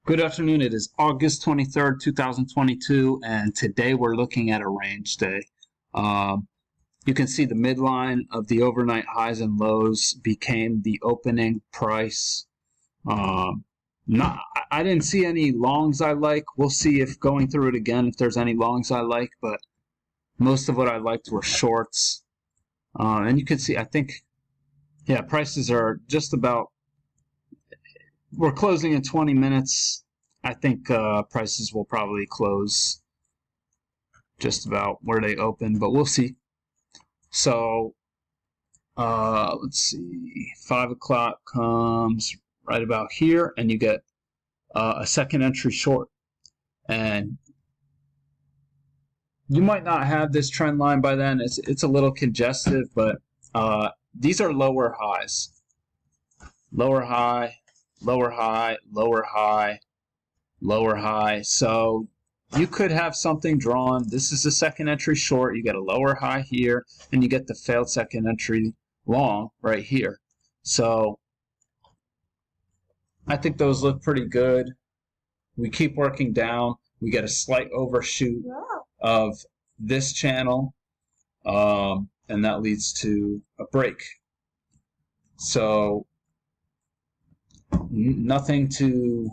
Good afternoon. It is August 23rd, 2022, and today we're looking at a range day. You can see the midline of the overnight highs and lows became the opening price. I didn't see any longs I like. We'll see if going through it again if there's any longs I like, but most of what I liked were shorts. And you can see, I think, yeah, prices are just about. We're closing in 20 minutes. I think prices will probably close just about where they open, but we'll see. So, let's see. 5 o'clock comes right about here, and you get a second entry short. And you might not have this trend line by then. It's a little congested, but these are lower highs. Lower high, lower high, lower high, lower high. So you could have something drawn. This is the second entry short. You get a lower high here, and you get the failed second entry long right here. So I think those look pretty good. We keep working down. We get a slight overshoot of this channel, and that leads to a break. So nothing to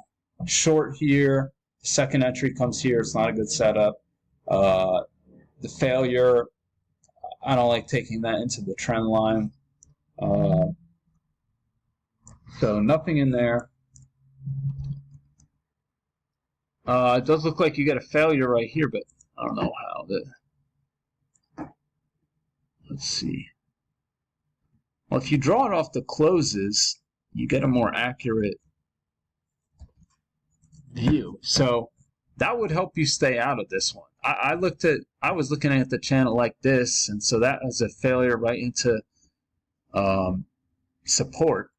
short here. The second entry comes here. It's not a good setup. The failure, I don't like taking that into the trend line. So nothing in there. It does look like you get a failure right here, but I don't know how. Let's see. Well, if you draw it off the closes, you get a more accurate view. So that would help you stay out of this one. I was looking at the channel like this, and so that was a failure right into support.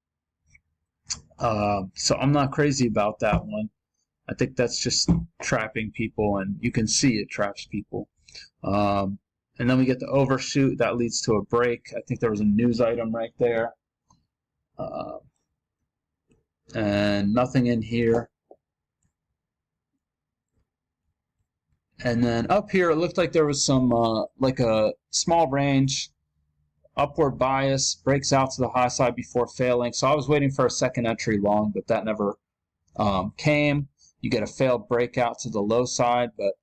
So I'm not crazy about that one. I think that's just trapping people, and you can see it traps people. And then we get the overshoot. That leads to a break. I think there was a news item right there. And nothing in here. And then up here, it looked like there was some, like a small range, upward bias, breaks out to the high side before failing. So I was waiting for a second entry long, but that never came. You get a failed breakout to the low side, but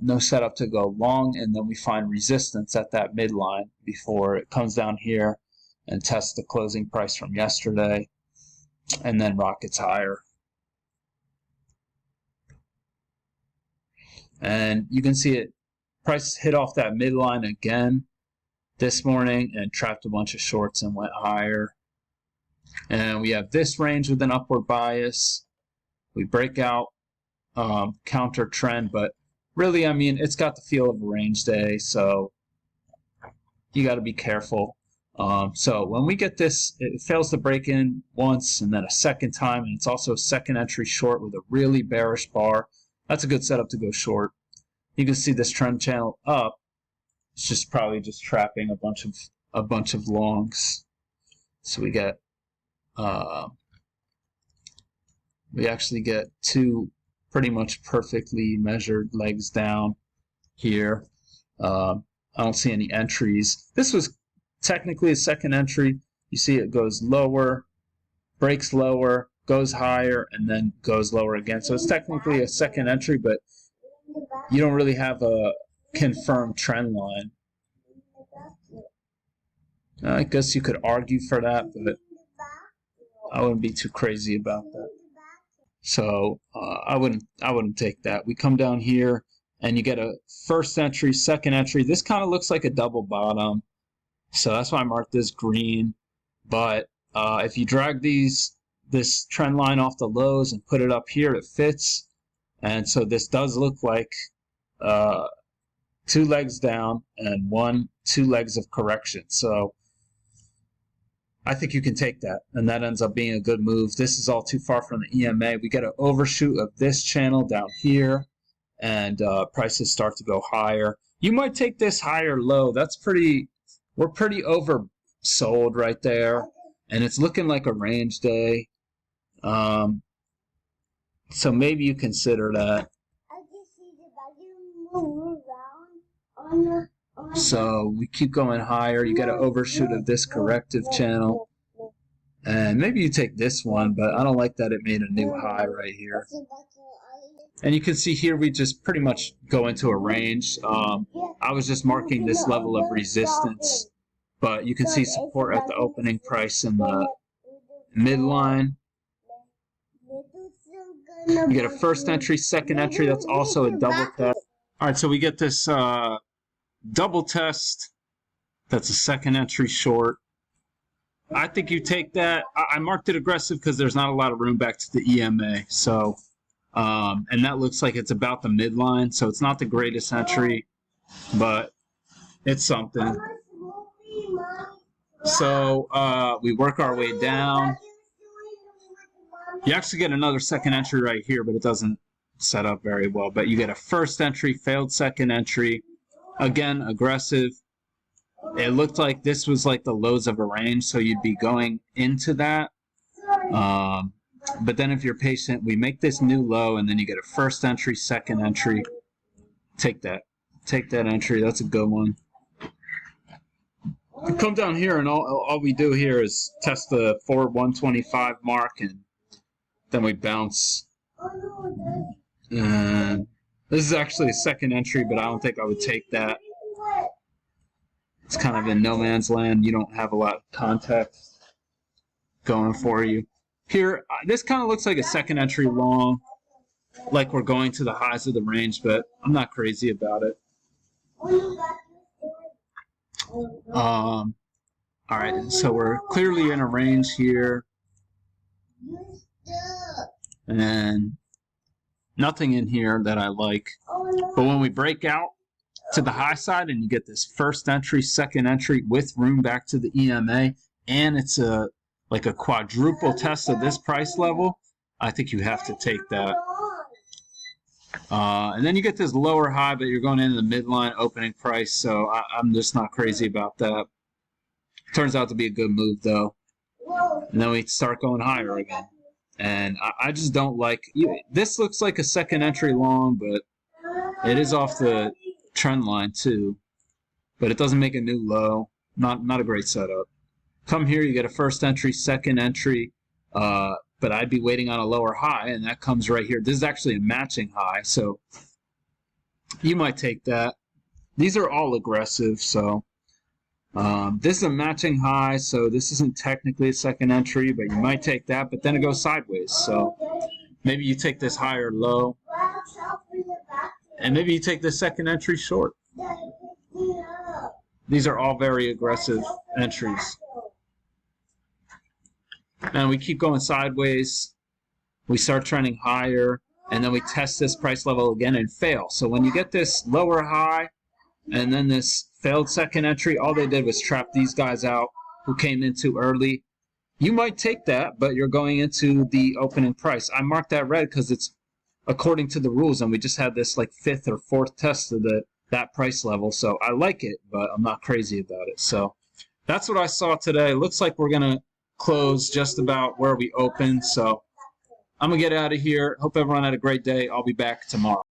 no setup to go long. And then we find resistance at that midline before it comes down here and tests the closing price from yesterday, and then rockets higher. And you can see it, price hit off that midline again this morning and trapped a bunch of shorts and went higher. And we have this range with an upward bias. We break out counter trend, but really, I mean, it's got the feel of a range day, so you got to be careful. So when we get this, it fails to break in once and then a second time, and it's also a second entry short with a really bearish bar. That's a good setup to go short. You can see this trend channel up. It's just probably just trapping a bunch of longs. So we get we actually get two pretty much perfectly measured legs down here. I don't see any entries. This was technically a second entry. You see it goes lower, breaks lower, goes higher, and then goes lower again. So it's technically a second entry, but you don't really have a confirmed trend line. I guess you could argue for that, but I wouldn't be too crazy about that. So I wouldn't take that. We come down here, and you get a first entry, second entry. This kind of looks like a double bottom, so that's why I marked this green. But if you drag this trend line off the lows and put it up here, it fits. And so this does look like two legs down and two legs of correction. So I think you can take that, and that ends up being a good move. This is all too far from the EMA. We get an overshoot of this channel down here, and prices start to go higher. You might take this higher low. We're pretty oversold right there, and it's looking like a range day. So maybe you consider that. So we keep going higher. You got to overshoot of this corrective channel. And maybe you take this one, but I don't like that it made a new high right here. And you can see here we just pretty much go into a range. I was just marking this level of resistance, but you can see support at the opening price in the midline. You get a first entry, second entry. That's also a double test. All right, so we get this double test. That's a second entry short. I think you take that. I marked it aggressive because there's not a lot of room back to the EMA. So, and that looks like it's about the midline. So it's not the greatest entry, but it's something. So we work our way down. You actually get another second entry right here, but it doesn't set up very well. But you get a first entry, failed second entry. Again, aggressive. It looked like this was like the lows of a range, so you'd be going into that. But then if you're patient, we make this new low, and then you get a first entry, second entry. Take that. Take that entry. That's a good one. We come down here, and all we do here is test the forward 125 mark, and then we bounce. And this is actually a second entry, but I don't think I would take that. It's kind of in no man's land. You don't have a lot of context going for you. Here, this kind of looks like a second entry long, like we're going to the highs of the range, but I'm not crazy about it. All right, so we're clearly in a range here. And nothing in here that I like. But when we break out to the high side and you get this first entry, second entry with room back to the EMA, and it's like a quadruple test of this price level, I think you have to take that. And then you get this lower high, but you're going into the midline opening price, so I'm just not crazy about that. Turns out to be a good move, though. And then we start going higher again. And I just don't like... This looks like a second entry long, but it is off the trend line, too. But it doesn't make a new low. Not a great setup. Come here, you get a first entry, second entry. But I'd be waiting on a lower high, and that comes right here. This is actually a matching high, so you might take that. These are all aggressive, so this is a matching high, so this isn't technically a second entry, but you might take that, but then it goes sideways. So maybe you take this higher low, and maybe you take the second entry short. These are all very aggressive entries. And we keep going sideways. We start trending higher, and then we test this price level again and fail. So when you get this lower high and then this failed second entry, all they did was trap these guys out who came in too early. You might take that, but you're going into the opening price. I marked that red because it's according to the rules, and we just had this like fifth or fourth test of that price level. So I like it, but I'm not crazy about it. So that's what I saw today. Looks like we're going to close just about where we opened. So I'm going to get out of here. Hope everyone had a great day. I'll be back tomorrow.